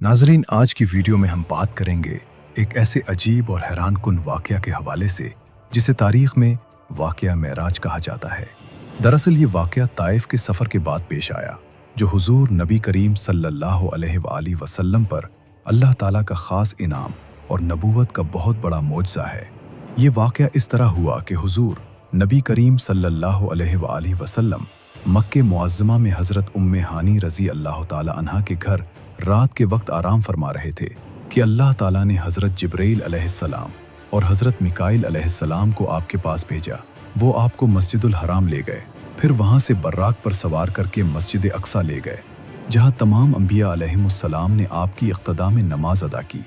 नाजरीन, आज की वीडियो में हम बात करेंगे एक ऐसे अजीब और हैरान कुन वाक़या के हवाले से जिसे तारीख़ में वाक़या मेराज कहा जाता है। दरअसल ये वाक़या ताइफ के सफ़र के बाद पेश आया, जो हुजूर नबी करीम सल्लल्लाहु अलैहि वसल्लम पर अल्लाह ताला का ख़ास इनाम और नबूवत का बहुत बड़ा मोजज़ा है। ये वाक़या इस तरह हुआ कि हुजूर नबी करीम सल्लल्लाहु अलैहि वसल्लम मक्के मुअज़्ज़मा में हज़रत उम्मे हानी रज़ी अल्लाह ताला अन्हा के घर रात के वक्त आराम फरमा रहे थे कि अल्लाह ताला ने हज़रत जिब्रील अलैहिस्सलाम और हज़रत मिकाईल अलैहिस्सलाम को आपके पास भेजा। वो आपको मस्जिदुल हराम ले गए, फिर वहाँ से बर्राक पर सवार करके मस्जिद अक्सा ले गए, जहाँ तमाम अंबिया अलैहिमुस्सलाम ने आपकी इक़्तिदा में नमाज अदा की।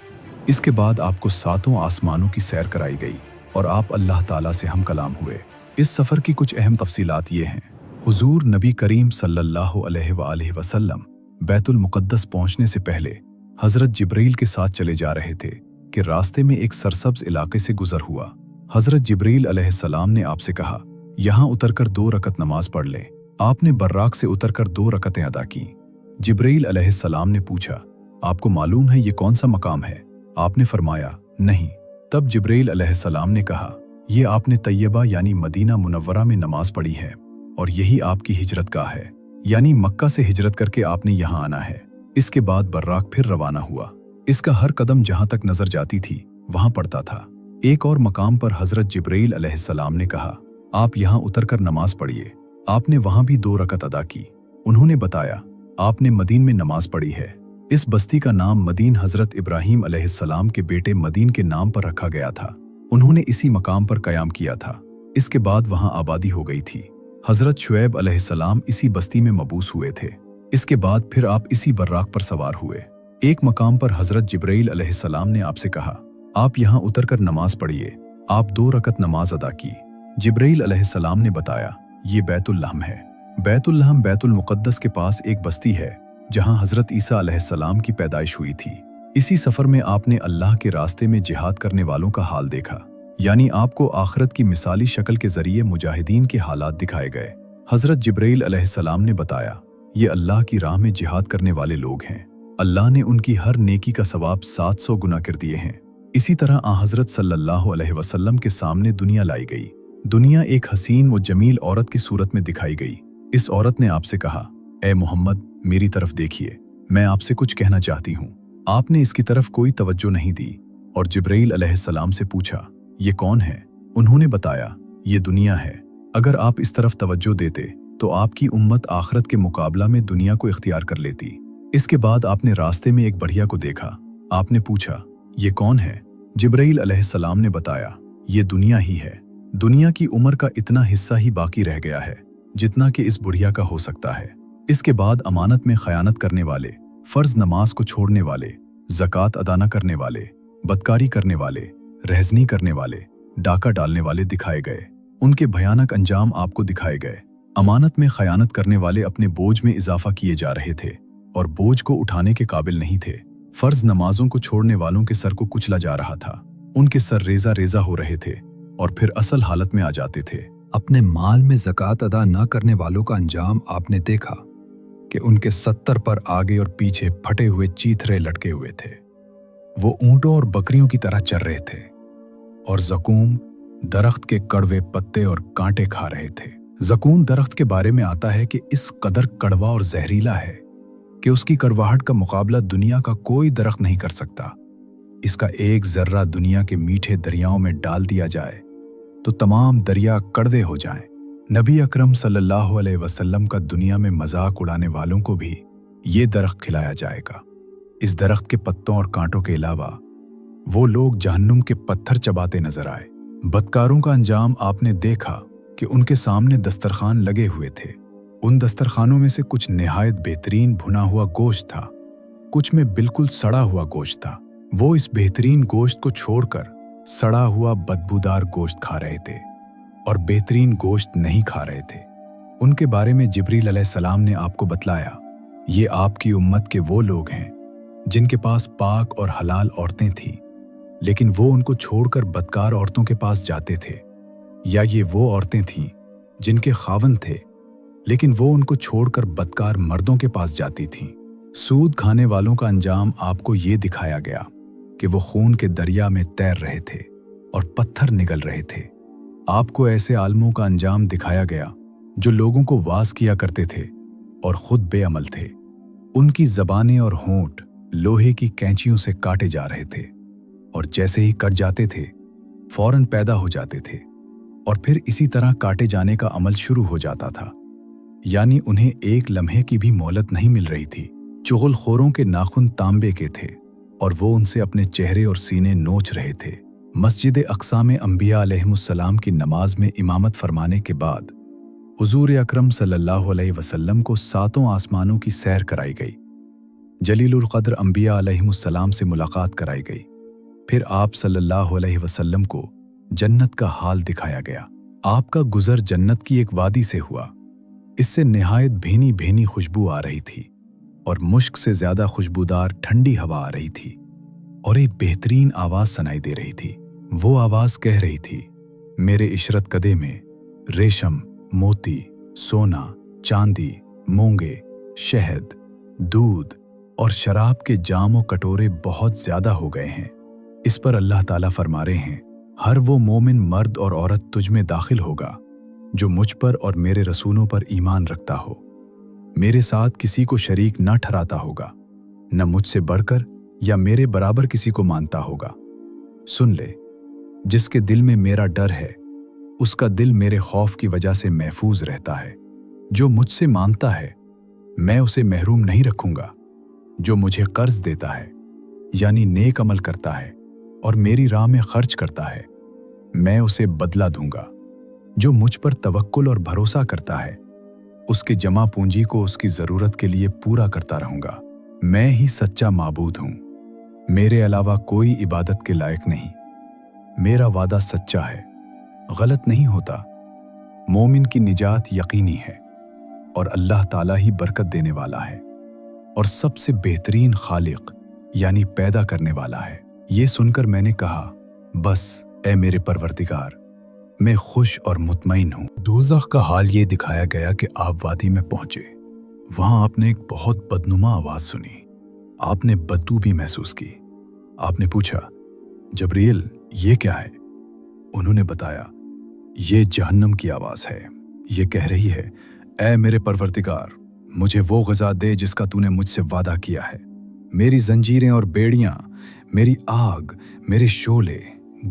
इसके बाद आपको सातों आसमानों की सैर कराई गई और आप अल्लाह ताला से हम कलाम हुए। इस सफ़र की कुछ अहम तफसीलात ये हैं। हुजूर नबी करीम सल्लल्लाहु अलैहि वसल्लम बैतुल मुक़द्दस पहुंचने से पहले हज़रत जिब्रील के साथ चले जा रहे थे कि रास्ते में एक सरसब्ज़ इलाके से गुजर हुआ। हज़रत जिब्रील अलैहिस्सलाम ने आपसे कहा, यहाँ उतरकर 2 रकत नमाज पढ़ लें। आपने बर्राक से उतरकर 2 रकतें अदा की। जिब्रील अलैहिस्सलाम ने पूछा, आपको मालूम है ये कौन सा मकाम है? आपने फरमाया, नहीं। तब जिब्रील अलैहिस्सलाम ने कहा, ये आपने तैयबा यानी मदीना मुनव्वरा में नमाज पढ़ी है और यही आपकी हिजरत गाह है, यानी मक्का से हिजरत करके आपने यहाँ आना है। इसके बाद बर्राक फिर रवाना हुआ। इसका हर कदम जहाँ तक नजर जाती थी वहाँ पड़ता था। एक और मकाम पर हज़रत जिब्रील अलैहिस्सलाम ने कहा, आप यहाँ उतरकर नमाज पढ़िए। आपने वहाँ भी 2 रकत अदा की। उन्होंने बताया, आपने मदीन में नमाज पढ़ी है। इस बस्ती का नाम मदीन हज़रत इब्राहीम अलैहिस्सलाम के बेटे मदीन के नाम पर रखा गया था। उन्होंने इसी मकाम पर क़याम किया था। इसके बाद वहाँ आबादी हो गई थी। हज़रत शुएब अलैहिस्सलाम इसी बस्ती में मबूस हुए थे। इसके बाद फिर आप इसी बर्राक पर सवार हुए। एक मकाम पर हज़रत जिब्रील अलैहिस्सलाम ने आपसे कहा, आप यहाँ उतरकर नमाज पढ़िए। आप 2 रकत नमाज अदा की। जिब्रील अलैहिस्सलाम ने बताया, ये बैतुल लहम है। बैतुल लहम बैतुल मुक़द्दस के पास एक बस्ती है जहाँ हज़रत ईसा अलैहिस्सलाम की पैदाइश हुई थी। इसी सफ़र में आपने अल्लाह के रास्ते में जिहाद करने वालों का हाल देखा, यानी आपको आखिरत की मिसाली शक्ल के जरिए मुजाहिदीन के हालात दिखाए गए। हज़रत जिब्रील अलैहिस्सलाम ने बताया, ये अल्लाह की राह में जिहाद करने वाले लोग हैं। अल्लाह ने उनकी हर नेकी का सवाब 700 गुना कर दिए हैं। इसी तरह हज़रत सल्लल्लाहु अलैहि वसल्लम के सामने दुनिया लाई गई। दुनिया एक हसीन व जमील औरत की सूरत में दिखाई गई। इस औरत ने आपसे कहा, ए मोहम्मद, मेरी तरफ देखिए, मैं आपसे कुछ कहना चाहती हूँ। आपने इसकी तरफ कोई तवज्जो नहीं दी और जिब्रील अलैहिस्सलाम से पूछा, ये कौन है? उन्होंने बताया, ये दुनिया है। अगर आप इस तरफ तवज्जो देते तो आपकी उम्मत आखिरत के मुकाबला में दुनिया को इख्तियार कर लेती। इसके बाद आपने रास्ते में एक बढ़िया को देखा। आपने पूछा, ये कौन है? जिब्रील अलैहिस्सलाम ने बताया, ये दुनिया ही है। दुनिया की उम्र का इतना हिस्सा ही बाकी रह गया है जितना कि इस बुढ़िया का हो सकता है। इसके बाद अमानत में खयानत करने वाले, फर्ज नमाज को छोड़ने वाले, ज़कात अदा न करने वाले, बदकारी करने वाले, रहजनी करने वाले, डाका डालने वाले दिखाए गए। उनके भयानक अंजाम आपको दिखाए गए। अमानत में खयानत करने वाले अपने बोझ में इजाफा किए जा रहे थे और बोझ को उठाने के काबिल नहीं थे। फर्ज नमाजों को छोड़ने वालों के सर को कुचला जा रहा था। उनके सर रेजा रेजा हो रहे थे और फिर असल हालत में आ जाते थे। अपने माल में ज़कात अदा न करने वालों का अंजाम आपने देखा कि उनके 70 पर आगे और पीछे फटे हुए चीथरे लटके हुए थे। वो ऊंटों और बकरियों की तरह चर रहे थे और ज़कूम दरख्त के कड़वे पत्ते और कांटे खा रहे थे। ज़कूम दरख्त के बारे में आता है कि इस कदर कड़वा और जहरीला है कि उसकी कड़वाहट का मुकाबला दुनिया का कोई दरख्त नहीं कर सकता। इसका एक जर्रा दुनिया के मीठे दरियाओं में डाल दिया जाए तो तमाम दरिया कड़वे हो जाएं। नबी अकरम सल्लल्लाहु अलैहि वसल्लम का दुनिया में मजाक उड़ाने वालों को भी ये दरख्त खिलाया जाएगा। इस दरख्त के पत्तों और कांटों के अलावा वो लोग जहन्नुम के पत्थर चबाते नजर आए। बदकारों का अंजाम आपने देखा कि उनके सामने दस्तरखान लगे हुए थे। उन दस्तरखानों में से कुछ निहायत बेहतरीन भुना हुआ गोश्त था, कुछ में बिल्कुल सड़ा हुआ गोश्त था। वो इस बेहतरीन गोश्त को छोड़कर सड़ा हुआ बदबूदार गोश्त खा रहे थे और बेहतरीन गोश्त नहीं खा रहे थे। उनके बारे में जिब्रील अलैहिस्सलाम ने आपको बतलाया, ये आपकी उम्मत के वो लोग हैं जिनके पास पाक और हलाल औरतें थीं, लेकिन वो उनको छोड़कर बदकार औरतों के पास जाते थे, या ये वो औरतें थीं जिनके खावंद थे लेकिन वो उनको छोड़कर बदकार मर्दों के पास जाती थीं। सूद खाने वालों का अंजाम आपको ये दिखाया गया कि वो खून के दरिया में तैर रहे थे और पत्थर निगल रहे थे। आपको ऐसे आलमों का अंजाम दिखाया गया जो लोगों को वास किया करते थे और खुद बेअमल थे। उनकी जबानें और होंठ लोहे की कैंचियों से काटे जा रहे थे और जैसे ही कट जाते थे फौरन पैदा हो जाते थे और फिर इसी तरह काटे जाने का अमल शुरू हो जाता था। यानी उन्हें एक लम्हे की भी मोहलत नहीं मिल रही थी। चुगलखोरों के नाखून तांबे के थे और वो उनसे अपने चेहरे और सीने नोच रहे थे। मस्जिद अक्सा में अंबिया अलैहिमुस्सलाम की नमाज में इमामत फरमाने के बाद हुजूर अकरम सल्लल्लाहु अलैहि वसल्लम को 7 आसमानों की सैर कराई गई। जलीलुल क़द्र अंबिया अलैहिमुस्सलाम से मुलाकात कराई गई। फिर आप सल्लल्लाहु अलैहि वसल्लम को जन्नत का हाल दिखाया गया। आपका गुजर जन्नत की एक वादी से हुआ। इससे निहायत भीनी भीनी खुशबू आ रही थी और मुश्क से ज्यादा खुशबूदार ठंडी हवा आ रही थी और एक बेहतरीन आवाज सुनाई दे रही थी। वो आवाज कह रही थी, मेरे इशरत कदे में रेशम, मोती, सोना, चांदी, मूंगे, शहद, दूध और शराब के जाम और कटोरे बहुत ज्यादा हो गए हैं। इस पर अल्लाह ताला फरमा रहे हैं, हर वो मोमिन मर्द और औरत तुझ में दाखिल होगा जो मुझ पर और मेरे रसूलों पर ईमान रखता हो, मेरे साथ किसी को शरीक न ठहराता होगा, न मुझसे बढ़कर या मेरे बराबर किसी को मानता होगा। सुन ले, जिसके दिल में मेरा डर है उसका दिल मेरे खौफ की वजह से महफूज रहता है। जो मुझसे मांगता है मैं उसे महरूम नहीं रखूंगा। जो मुझे कर्ज देता है यानी नेक अमल करता है और मेरी राह में खर्च करता है, मैं उसे बदला दूंगा। जो मुझ पर तवक्कुल और भरोसा करता है उसके जमा पूंजी को उसकी जरूरत के लिए पूरा करता रहूंगा। मैं ही सच्चा माबूद हूं, मेरे अलावा कोई इबादत के लायक नहीं। मेरा वादा सच्चा है, गलत नहीं होता। मोमिन की निजात यकीनी है और अल्लाह ताला ही बरकत देने वाला है और सबसे बेहतरीन खालिक यानी पैदा करने वाला है। ये सुनकर मैंने कहा, बस ए मेरे परवरदिगार, मैं खुश और मुतमईन हूँ। दोज़ख का हाल ये दिखाया गया कि आप वादी में पहुंचे। वहां आपने एक बहुत बदनुमा आवाज सुनी। आपने बदबू भी महसूस की। आपने पूछा, जबरील ये क्या है? उन्होंने बताया, ये जहन्नम की आवाज है। ये कह रही है, ए मेरे परवरदिगार, मुझे वो ग़िज़ा दे जिसका तूने मुझसे वादा किया है। मेरी जंजीरें और बेड़ियां, मेरी आग, मेरे शोले,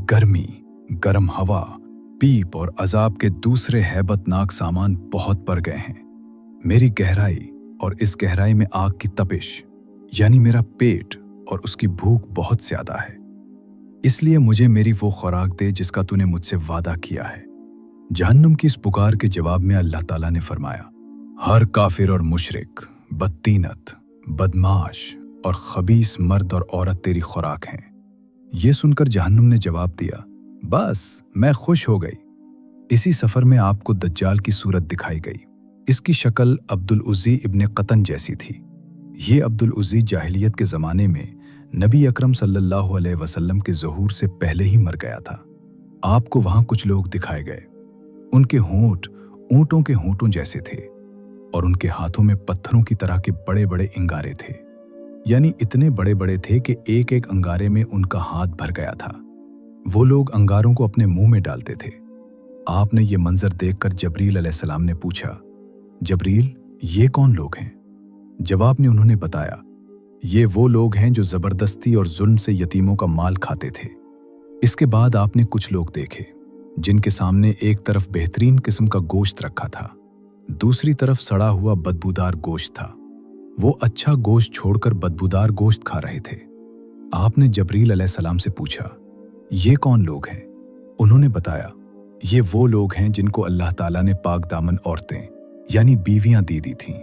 गर्मी, गर्म हवा, पीप और अजाब के दूसरे हैबतनाक सामान बहुत बढ़ गए हैं। मेरी गहराई और इस गहराई में आग की तपिश यानी मेरा पेट और उसकी भूख बहुत ज्यादा है। इसलिए मुझे मेरी वो खुराक दे जिसका तूने मुझसे वादा किया है। जहन्नुम की इस पुकार के जवाब में अल्लाह ताला ने फरमाया, हर काफिर और मुशरिक, बदतीनत, बदमाश और खबीस मर्द और औरत तेरी खुराक हैं। ये सुनकर जहन्नुम ने जवाब दिया, बस मैं खुश हो गई। इसी सफर में आपको दज्जाल की सूरत दिखाई गई। इसकी शक्ल अब्दुल उज़्ज़ी इब्ने क़तन जैसी थी। ये अब्दुल उज़्ज़ी जाहिलियत के ज़माने में नबी अकरम सल्लल्लाहु अलैहि वसल्लम के ज़हूर से पहले ही मर गया था। आपको वहां कुछ लोग दिखाए गए। उनके होंठ ऊंटों के होंठों जैसे थे और उनके हाथों में पत्थरों की तरह के बड़े बड़े अंगारे थे। यानी इतने बड़े बड़े थे कि एक एक अंगारे में उनका हाथ भर गया था। वो लोग अंगारों को अपने मुंह में डालते थे। आपने ये मंजर देखकर जबरील अलैहिस्सलाम ने पूछा, जबरील ये कौन लोग हैं? जवाब में उन्होंने बताया, ये वो लोग हैं जो जबरदस्ती और जुल्म से यतीमों का माल खाते थे। इसके बाद आपने कुछ लोग देखे जिनके सामने एक तरफ बेहतरीन किस्म का गोश्त रखा था, दूसरी तरफ सड़ा हुआ बदबूदार गोश्त था। वो अच्छा गोश्त छोड़कर बदबूदार गोश्त खा रहे थे। आपने जबरील अलैहिस्सलाम से पूछा, ये कौन लोग हैं? उन्होंने बताया, ये वो लोग हैं जिनको अल्लाह ताला ने पाक दामन औरतें यानी बीवियां दे दी थीं,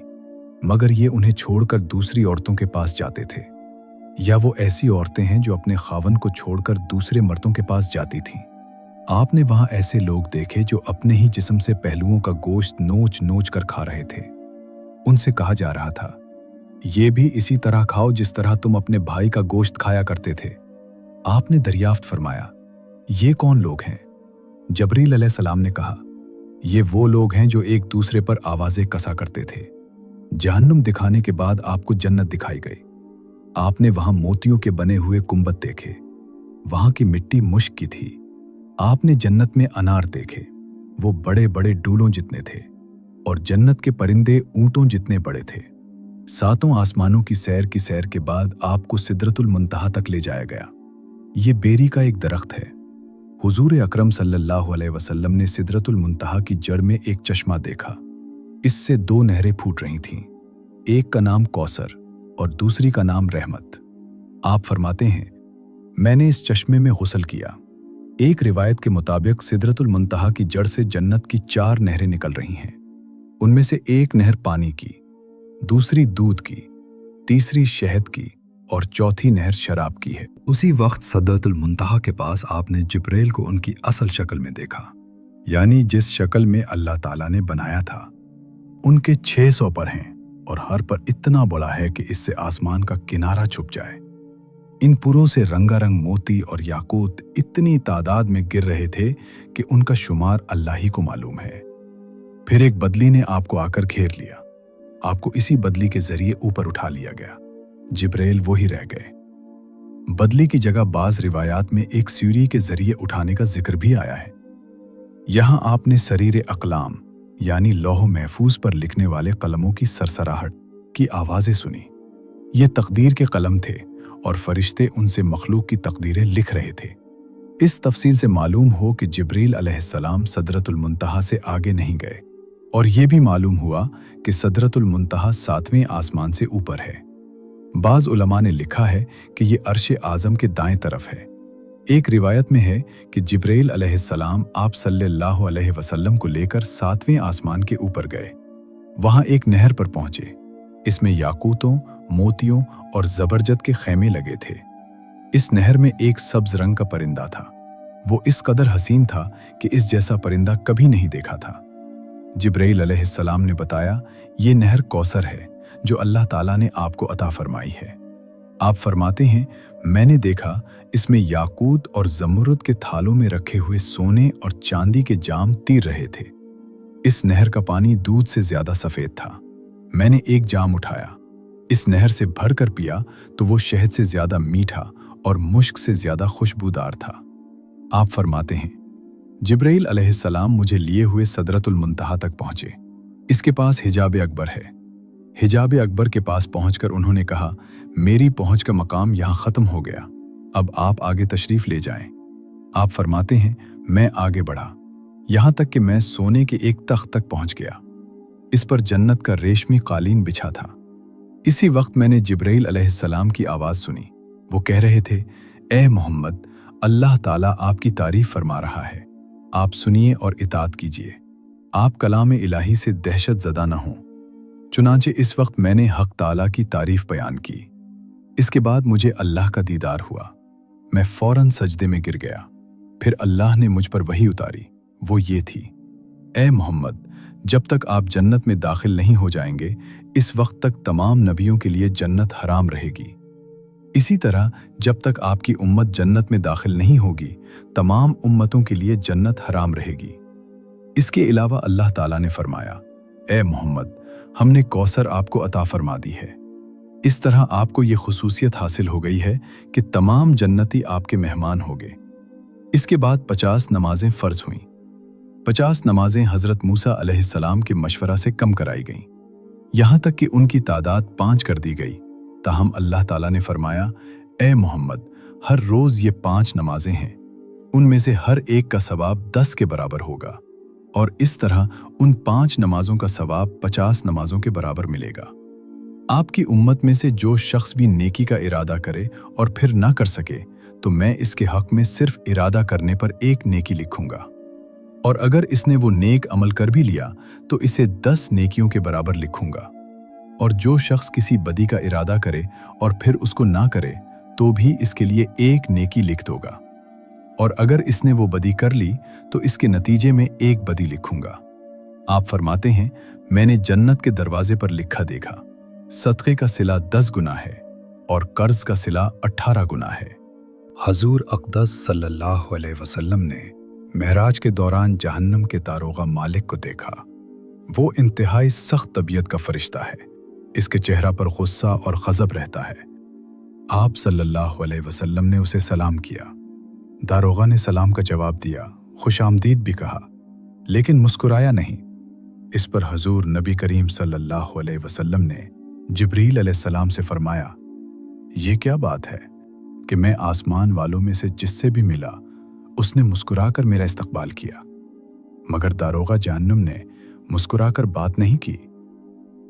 मगर ये उन्हें छोड़कर दूसरी औरतों के पास जाते थे। या वो ऐसी औरतें हैं जो अपने खावन को छोड़कर दूसरे मर्दों के पास जाती थीं। आपने वहां ऐसे लोग देखे जो अपने ही जिस्म से पहलुओं का गोश्त नोच नोच कर खा रहे थे। उनसे कहा जा रहा था, ये भी इसी तरह खाओ जिस तरह तुम अपने भाई का गोश्त खाया करते थे। आपने दरियाफ्त फरमाया, ये कौन लोग हैं? जबरील अलैहिस्सलाम ने कहा, ये वो लोग हैं जो एक दूसरे पर आवाजें कसा करते थे। जहन्नुम दिखाने के बाद आपको जन्नत दिखाई गई। आपने वहां मोतियों के बने हुए गुंबद देखे, वहां की मिट्टी मुश्क की थी। आपने जन्नत में अनार देखे, वो बड़े बड़े डूलों जितने थे, और जन्नत के परिंदे ऊंटों जितने बड़े थे। सातों आसमानों की सैर के बाद आपको सिदरतुल मुंतहा तक ले जाया गया। ये बेरी का एक दरख्त है। हुजूर अकरम सल्लल्लाहु अलैहि वसल्लम ने सिदरतुल मुंतहा की जड़ में एक चश्मा देखा। इससे दो नहरें फूट रही थीं, एक का नाम कौसर और दूसरी का नाम रहमत। आप फरमाते हैं, मैंने इस चश्मे में गुस्ल किया। एक रिवायत के मुताबिक सिदरतुल मुंतहा की जड़ से जन्नत की 4 नहरें निकल रही हैं। उनमें से एक नहर पानी की, दूसरी दूध की, तीसरी शहद की और चौथी नहर शराब की है। उसी वक्त सिदरतुल मुंतहा के पास आपने जिब्राइल को उनकी असल शक्ल में देखा, यानी जिस शक्ल में अल्लाह ताला ने बनाया था। उनके 600 पर हैं और हर पर इतना बड़ा है कि इससे आसमान का किनारा छुप जाए। इन पुरों से रंगारंग मोती और याकूत इतनी तादाद में गिर रहे थे कि उनका शुमार अल्लाह ही को मालूम है। फिर एक बदली ने आपको आकर घेर लिया। आपको इसी बदली के जरिए ऊपर उठा लिया गया। जिब्राइल वही रह गए। बदली की जगह बाज रिवायात में एक सूरी के जरिए उठाने का जिक्र भी आया है। यहां आपने सरीर अकलाम यानी लौह महफूज पर लिखने वाले कलमों की सरसराहट की आवाजें सुनी। ये तकदीर के कलम थे और फरिश्ते उनसे मखलूक की तकदीरें लिख रहे थे। इस तफसील से मालूम हो कि जिब्रील अलैहिस्सलाम सदरतुल मुंतहा से आगे नहीं गए, और यह भी मालूम हुआ कि सदरतुल मुंतहा 7वें आसमान से ऊपर है। बाज़ उलमा ने लिखा है कि यह अर्श आज़म के दाएं तरफ है। एक रिवायत में है कि जिब्रील अलैहिस्सलाम आप सल्लल्लाहु अलैहि वसल्लम को लेकर 7वें आसमान के ऊपर गए। वहां एक नहर पर पहुंचे। इसमें याकूतों, मोतियों और जबरजद के खैमे लगे थे। इस नहर में एक सब्ज रंग का परिंदा था। वो इस कदर हसीन था कि इस जैसा परिंदा कभी नहीं देखा था। जिब्रील अलैहिस्सलाम ने बताया, ये नहर कौसर है जो अल्लाह ताला ने आपको अता फरमाई है। आप फरमाते हैं, मैंने देखा इसमें याकूत और जमुरुद के थालों में रखे हुए सोने और चांदी के जाम तीर रहे थे। इस नहर का पानी दूध से ज्यादा सफेद था। मैंने एक जाम उठाया, इस नहर से भर कर पिया तो वो शहद से ज्यादा मीठा और मुश्क से ज्यादा खुशबूदार था। आप फरमाते हैं, जिब्राइल अलैहिस्सलाम मुझे लिए हुए सदरतुल मुंतहा तक पहुंचे। इसके पास हिजाब अकबर है। हिजाब अकबर के पास पहुंचकर उन्होंने कहा, मेरी पहुंच का मकाम यहां खत्म हो गया, अब आप आगे तशरीफ ले जाएं। आप फरमाते हैं, मैं आगे बढ़ा, यहां तक कि मैं सोने के एक तख्त तक पहुंच गया। इस पर जन्नत का रेशमी कालीन बिछा था। इसी वक्त मैंने जिब्राइल अलैहिस्सलाम की आवाज सुनी। वो कह रहे थे, ए मोहम्मद, अल्लाह ताला आपकी तारीफ फरमा रहा है, आप सुनिए और इताअत कीजिए। आप कलाम इलाही से दहशत ज़दा न हों। चुनांचे इस वक्त मैंने हक ताला की तारीफ बयान की। इसके बाद मुझे अल्लाह का दीदार हुआ। मैं फौरन सजदे में गिर गया। फिर अल्लाह ने मुझ पर वही उतारी। वो ये थी, ए मोहम्मद, जब तक आप जन्नत में दाखिल नहीं हो जाएंगे, इस वक्त तक तमाम नबियों के लिए जन्नत हराम रहेगी। इसी तरह जब तक आपकी उम्मत जन्नत में दाखिल नहीं होगी, तमाम उम्मतों के लिए जन्नत हराम रहेगी। इसके अलावा अल्लाह ताला ने फरमाया, ए मोहम्मद, हमने कौसर आपको अता फरमा दी है। इस तरह आपको ये खुसूसियत हासिल हो गई है कि तमाम जन्नती आपके मेहमान होंगे। इसके बाद 50 नमाजें फ़र्ज हुईं। 50 नमाजें हज़रत मूसा अलैहिस्सलाम के मशवरा से कम कराई गईं, यहाँ तक कि उनकी तादाद 5 कर दी गई। ताहम अल्लाह ताला ने फरमाया, ए मोहम्मद, हर रोज़ ये 5 नमाजें हैं, उनमें से हर एक का सवाब 10 के बराबर होगा, और इस तरह उन 5 नमाजों का सवाब 50 नमाजों के बराबर मिलेगा। आपकी उम्मत में से जो शख्स भी नेकी का इरादा करे और फिर ना कर सके, तो मैं इसके हक में सिर्फ इरादा करने पर एक नेकी लिखूंगा, और अगर इसने वो नेक अमल कर भी लिया तो इसे 10 नेकियों के बराबर लिखूंगा। और जो शख्स किसी बदी का इरादा करे और फिर उसको ना करे, तो भी इसके लिए एक नेकी लिख दूंगा, और अगर इसने वो बदी कर ली तो इसके नतीजे में एक बदी लिखूंगा। आप फरमाते हैं, मैंने जन्नत के दरवाजे पर लिखा देखा, सदक़े का सिला 10 गुना है और कर्ज का सिला 18 गुना है। हजूर अक़दस सल्लल्लाहु अलैहि वसल्लम ने महराज के दौरान जहन्नम के दारोगा मालिक को देखा। वो इंतहाई सख्त तबीयत का फरिश्ता है। इसके चेहरा पर गुस्सा और गज़ब रहता है। आप सल्लल्लाहु अलैहि वसल्लम ने उसे सलाम किया। दारोगा ने सलाम का जवाब दिया, खुशामदीद भी कहा, लेकिन मुस्कुराया नहीं। इस पर हजूर नबी करीम सल्लल्लाहु अलैहि वसल्लम ने जिब्रील अलैहिस्सलाम से फरमाया, ये क्या बात है कि मैं आसमान वालों में से जिससे भी मिला उसने मुस्कुराकर मेरा इस्तकबाल किया, मगर दारोगा जहन्नुम ने मुस्कुराकर बात नहीं की।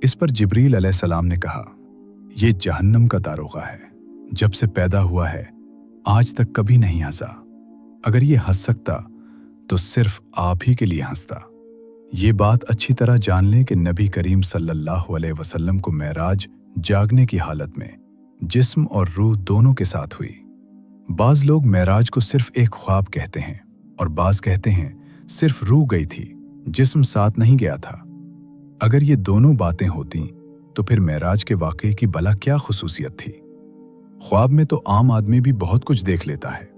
इस पर जिब्रील अलैहिस्सलाम ने कहा, ये जहन्नम का दारोगा है, जब से पैदा हुआ है आज तक कभी नहीं हंसा। अगर ये हंस सकता तो सिर्फ आप ही के लिए हंसता। ये बात अच्छी तरह जान लें कि नबी करीम सल्लल्लाहु अलैहि वसल्लम को मेराज जागने की हालत में जिस्म और रूह दोनों के साथ हुई। बाज लोग मेराज को सिर्फ एक ख्वाब कहते हैं और बाज कहते हैं सिर्फ रूह गई थी, जिस्म साथ नहीं गया था। अगर ये दोनों बातें होती तो फिर मेराज के वाक़ये की भला क्या खुसूसियत थी। ख्वाब में तो आम आदमी भी बहुत कुछ देख लेता है।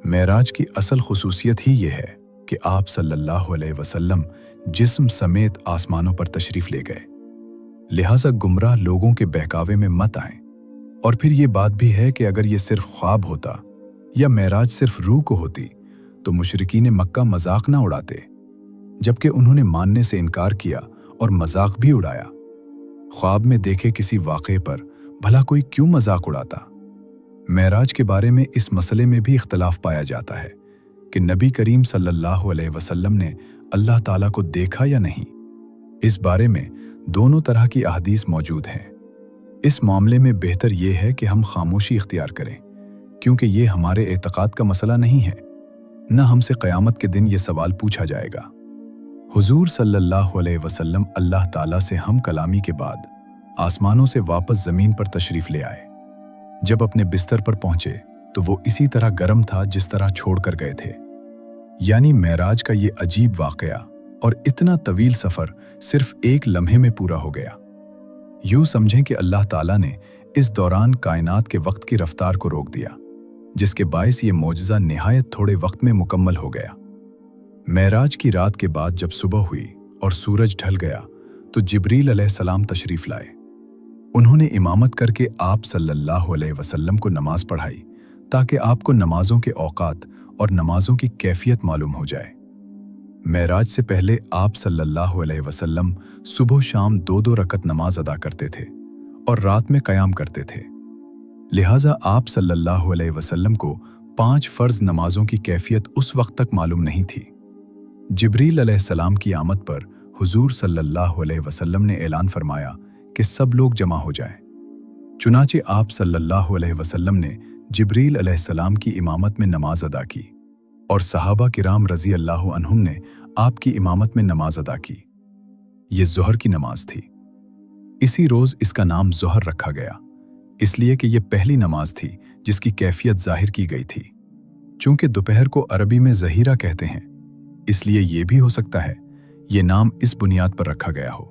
मेराज की असल खुसूसियत ही ये है कि आप सल्लल्लाहु अलैहि वसल्लम जिस्म समेत आसमानों पर तशरीफ ले गए। लिहाजा गुमराह लोगों के बहकावे में मत आएं। और फिर ये बात भी है कि अगर ये सिर्फ ख्वाब होता या मेराज सिर्फ रूह को होती तो मुशरिकीन मक्का मजाक ना उड़ाते, जबकि उन्होंने मानने से इनकार किया और मजाक भी उड़ाया। ख्वाब में देखे किसी वाक़े पर भला कोई क्यों मजाक उड़ाता। मेराज के बारे में इस मसले में भी इख्तलाफ पाया जाता है कि नबी करीम सल्लल्लाहु अलैहि वसल्लम ने अल्लाह ताला को देखा या नहीं। इस बारे में दोनों तरह की अहदीस मौजूद हैं। इस मामले में बेहतर यह है कि हम खामोशी इख्तियार करें, क्योंकि ये हमारे एतकाद का मसला नहीं है, न हमसे क़यामत के दिन ये सवाल पूछा जाएगा। हुजूर सल्लल्लाहु अलैहि वसल्लम अल्लाह ताला से हम कलामी के बाद आसमानों से वापस ज़मीन पर तशरीफ़ ले आए। जब अपने बिस्तर पर पहुंचे तो वो इसी तरह गर्म था जिस तरह छोड़कर गए थे। यानी मेराज का ये अजीब वाक़या और इतना तवील सफ़र सिर्फ एक लम्हे में पूरा हो गया। यूं समझें कि अल्लाह ताला ने इस दौरान कायनात के वक्त की रफ्तार को रोक दिया, जिसके बायस ये मौजज़ा निहायत थोड़े वक्त में मुकम्मल हो गया। मेराज की रात के बाद जब सुबह हुई और सूरज ढल गया तो जिब्रील अलैहिस्सलाम तशरीफ़ लाए। उन्होंने इमामत करके आप सल्लल्लाहु अलैहि वसल्लम को नमाज पढ़ाई ताकि आपको नमाजों के औकात और नमाजों की कैफियत मालूम हो जाए। मेराज से पहले आप सल्लल्लाहु अलैहि वसल्लम सुबह शाम 2-2 रकत नमाज अदा करते थे और रात में क़याम करते थे। लिहाजा आप सल्लल्लाहु अलैहि वसल्लम को 5 फ़र्ज़ नमाजों की कैफियत उस वक्त तक मालूम नहीं थी। जिब्रील अलैहिस्सलाम की आमद पर हुजूर सल्लल्लाहु अलैहि वसल्लम ने ऐलान फरमाया कि सब लोग जमा हो जाएं। चुनाचे आप सल्लल्लाहु अलैहि वसल्लम ने जिब्रील अलैहिस्सलाम की इमामत में नमाज अदा की और सहाबा किराम रज़ी अल्लाहु अन्हुम ने आपकी इमामत में नमाज अदा की। ये ज़ोहर की नमाज थी। इसी रोज़ इसका नाम ज़ोहर रखा गया, इसलिए कि ये पहली नमाज थी जिसकी कैफियत ज़ाहिर की गई थी। चूंकि दोपहर को अरबी में ज़हीरा कहते हैं, इसलिए ये भी हो सकता है ये नाम इस बुनियाद पर रखा गया हो।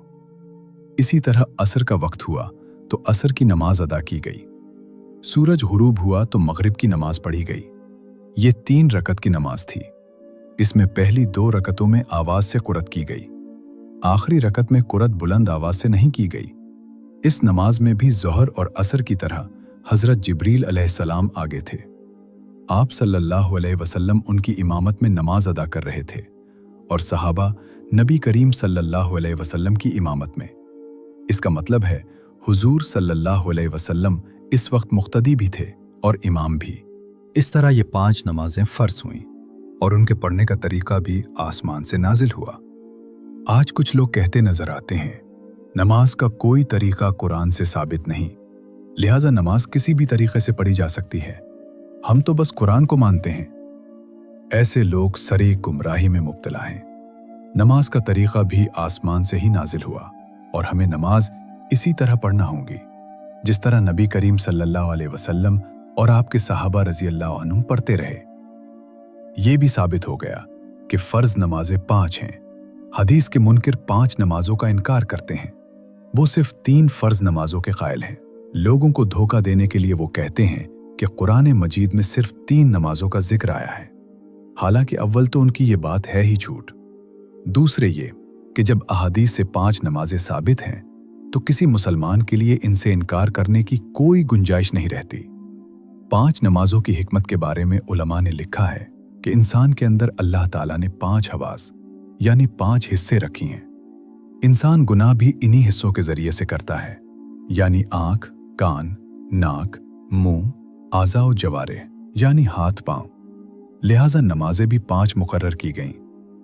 इसी तरह असर का वक्त हुआ तो असर की नमाज अदा की गई। सूरज गुरूब हुआ तो मगरिब की नमाज पढ़ी गई। ये 3 रकत की नमाज थी। इसमें पहली 2 रकतों में आवाज से कुरत की गई, आखिरी रकत में कुरत बुलंद आवाज से नहीं की गई। इस नमाज में भी ज़ोहर और असर की तरह हजरत जिब्रील अलैहिस्सलाम आगे थे। आप सल्लल्लाहु अलैहि वसल्लम उनकी इमामत में नमाज अदा कर रहे थे और सहाबा नबी करीम सल्लल्लाहु अलैहि वसल्लम की इमामत में। इसका मतलब है हुजूर सल्लल्लाहु अलैहि वसल्लम इस वक्त मुक्तदी भी थे और इमाम भी। इस तरह ये 5 नमाजें फ़र्ज हुईं और उनके पढ़ने का तरीका भी आसमान से नाजिल हुआ। आज कुछ लोग कहते नजर आते हैं, नमाज का कोई तरीका कुरान से साबित नहीं, लिहाजा नमाज किसी भी तरीके से पढ़ी जा सकती है, हम तो बस कुरान को मानते हैं। ऐसे लोग सरी गुमराही में मुब्तला हैं। नमाज का तरीका भी आसमान से ही नाजिल हुआ और हमें नमाज इसी तरह पढ़ना होगी जिस तरह नबी करीम सल्लल्लाहु अलैहि वसल्लम और आपके सहाबा रज़ी अल्लाह अन्हुम पढ़ते रहे। ये भी साबित हो गया कि फ़र्ज नमाजें 5 हैं। हदीस के मुनकिर 5 नमाजों का इनकार करते हैं। वो सिर्फ 3 फ़र्ज नमाजों के कायल हैं। लोगों को धोखा देने के लिए वो कहते हैं कि कुरान मजीद में सिर्फ 3 नमाजों का जिक्र आया है, हालांकि अव्वल तो उनकी ये बात है ही झूठ। दूसरे ये कि जब अहादीस से 5 नमाजें साबित हैं तो किसी मुसलमान के लिए इनसे इनकार करने की कोई गुंजाइश नहीं रहती। 5 नमाजों की हिकमत के बारे में उलमा ने लिखा है कि इंसान के अंदर अल्लाह ताला ने 5 हवास यानी 5 हिस्से रखी हैं। इंसान गुनाह भी इन्हीं हिस्सों के जरिए से करता है, यानी आंख, कान, नाक, मुंह, आज़ा और जवारे यानी हाथ पांव। लिहाजा नमाजें भी 5 मुकर्रर की गईं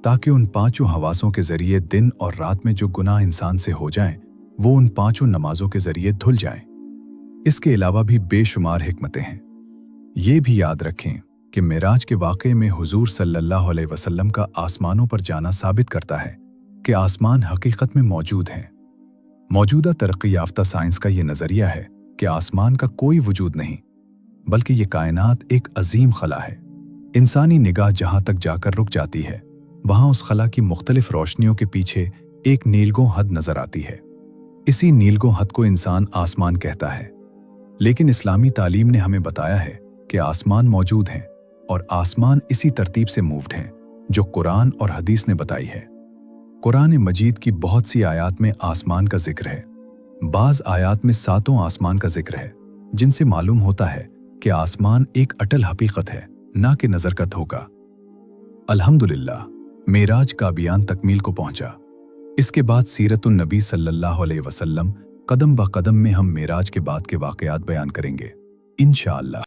ताकि उन 5 हवासों के जरिए दिन और रात में जो गुनाह इंसान से हो जाएं वो उन 5 नमाजों के जरिए धुल जाएं। इसके अलावा भी बेशुमार हिकमतें हैं। ये भी याद रखें कि मेराज के वाक़े में हुजूर सल्लल्लाहु अलैहि वसल्लम का आसमानों पर जाना साबित करता है कि आसमान हकीकत में मौजूद हैं। मौजूदा तरक्की याफ्ता साइंस का ये नज़रिया है कि आसमान का कोई वजूद नहीं, बल्कि ये कायनात एक अजीम खला है। इंसानी निगाह जहां तक जाकर रुक जाती है, वहां उस खला की मुख्तलिफ रोशनियों के पीछे एक नीलगों हद नजर आती है। इसी नीलगों हद को इंसान आसमान कहता है। लेकिन इस्लामी तालीम ने हमें बताया है कि आसमान मौजूद हैं और आसमान इसी तरतीब से मूव्ड हैं जो कुरान और हदीस ने बताई है। कुरान मजीद की बहुत सी आयात में आसमान का जिक्र है। बाज़ आयात में 7 आसमान का जिक्र है, जिनसे मालूम होता है कि आसमान एक अटल हकीकत है, ना कि नजर का धोखा। अल्हम्दुलिल्लाह, मेराज का अभियान तकमील को पहुंचा। इसके बाद सीरतुन नबी सल्लल्लाहु अलैहि वसल्लम कदम ब कदम में हम मेराज के बाद के वाक़यात बयान करेंगे इंशाअल्लाह।